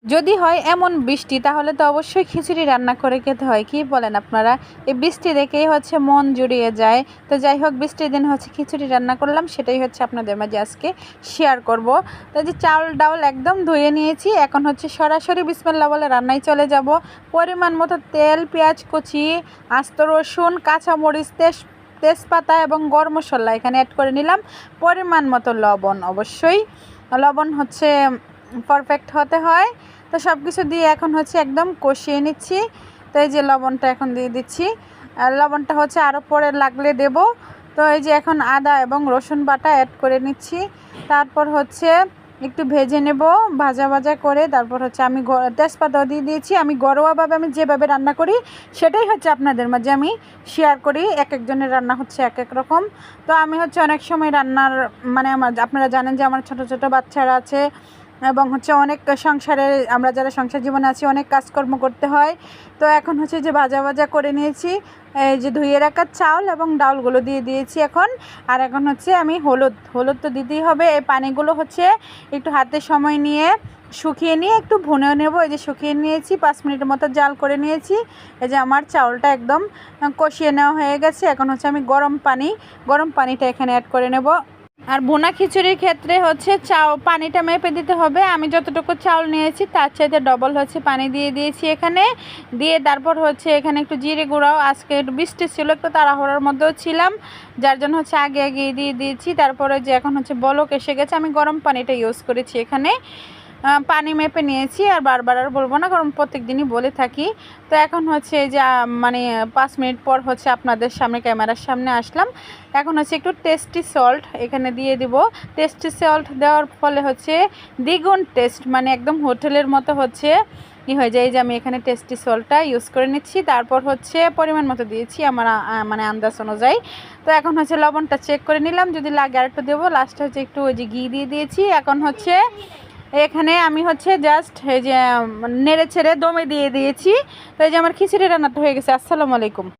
যদি হয় এমন বৃষ্টি তাহলে তো অবশ্যই খিচুড়ি রান্না করে খেতে হয়, কি বলেন আপনারা? এই বৃষ্টি দেখেই হচ্ছে মন জুড়িয়ে যায়। তো যাই হোক, বৃষ্টির দিন হচ্ছে খিচুড়ি রান্না করলাম, সেটাই হচ্ছে আপনাদের মাঝে আজকে শেয়ার করব। তো যে চাউল ডাউল একদম ধুয়ে নিয়েছি, এখন হচ্ছে সরাসরি বিসমিল্লাহ বলে রান্নায় চলে যাব। পরিমাণ মতো তেল, পেঁয়াজ কুচি, আস্ত রসুন, কাঁচামরিচ, তেজপাতা এবং গরম মশলা এখানে অ্যাড করে নিলাম। পরিমাণ মতো লবণ, অবশ্যই লবণ হচ্ছে পারফেক্ট হতে হয়। তো সব কিছু দিয়ে এখন হচ্ছে একদম কষিয়ে নিচ্ছি। তো এই যে লবণটা এখন দিয়ে দিচ্ছি, আর লবণটা হচ্ছে আরও পরে লাগলে দেব। তো এই যে এখন আদা এবং রসুন বাটা অ্যাড করে নিচ্ছি। তারপর হচ্ছে একটু ভেজে নেব, ভাজা ভাজা করে। তারপর হচ্ছে আমি তেজপাতাও দিয়ে দিয়েছি। আমি ঘরোয়াভাবে আমি যেভাবে রান্না করি সেটাই হচ্ছে আপনাদের মাঝে আমি শেয়ার করি। এক একজনের রান্না হচ্ছে এক এক রকম। তো আমি হচ্ছে অনেক সময় রান্নার মানে আপনারা জানেন যে আমার ছোট ছোট বাচ্চারা আছে এবং হচ্ছে অনেক সংসারে, আমরা যারা সংসার জীবনে আছি অনেক কাজকর্ম করতে হয়। তো এখন হচ্ছে যে ভাজা ভাজা করে নিয়েছি, এই যে ধুয়ে রাখা চাউল এবং ডাউলগুলো দিয়ে দিয়েছি এখন। আর এখন হচ্ছে আমি হলুদ তো দিতেই হবে। এই পানিগুলো হচ্ছে একটু হাতে সময় নিয়ে শুকিয়ে নিয়ে একটু ভুনেও নেব। এই যে শুকিয়ে নিয়েছি, 5 মিনিটের মতো জাল করে নিয়েছি। এই যে আমার চাউলটা একদম কষিয়ে নেওয়া হয়ে গেছে। এখন হচ্ছে আমি গরম পানিটা এখানে অ্যাড করে নেব। আর ভুনা খিচুড়ির ক্ষেত্রে হচ্ছে পানিটা মেপে দিতে হবে। আমি যতটুকু চাউল নিয়েছি তার চাইতে ডবল হচ্ছে পানি দিয়ে দিয়েছি এখানে। দিয়ে তারপর হচ্ছে এখানে একটু জিরে গুঁড়াও, আজকে একটু বৃষ্টি ছিল, একটু তাড়াহুড়োর মধ্যেও ছিলাম, যার জন্য হচ্ছে আগে দিয়ে দিয়েছি। তারপরে যে এখন হচ্ছে বলক এসে গেছে, আমি গরম পানিটা ইউজ করেছি এখানে। পানি মেপে নিয়েছি, আর বারবার আর বলবো না, কারণ প্রত্যেক দিনই বলে থাকি। তো এখন হচ্ছে যে মানে 5 মিনিট পর হচ্ছে আপনাদের সামনে ক্যামেরার সামনে আসলাম। এখন হচ্ছে একটু টেস্টি সল্ট এখানে দিয়ে দিব। টেস্টি সল্ট দেওয়ার ফলে হচ্ছে দ্বিগুণ টেস্ট, মানে একদম হোটেলের মতো হচ্ছে হয়ে যায়। যে আমি এখানে টেস্টি সল্টটা ইউজ করে নিচ্ছি। তারপর হচ্ছে পরিমাণ মতো দিয়েছি আমার মানে আন্দাজ অনুযায়ী। তো এখন হচ্ছে লবণটা চেক করে নিলাম, যদি লাগে আর একটু দেবো। লাস্টে হচ্ছে একটু ওই যে ঘি দিয়ে দিয়েছি। এখন হচ্ছে এখানে আমি হচ্ছে জাস্ট এই যে নেড়ে ছেড়ে দমে দিয়ে দিয়েছি। তো এই যে আমার খিচুড়ি রান্নাটা হয়ে গেছে। আসসালামু আলাইকুম।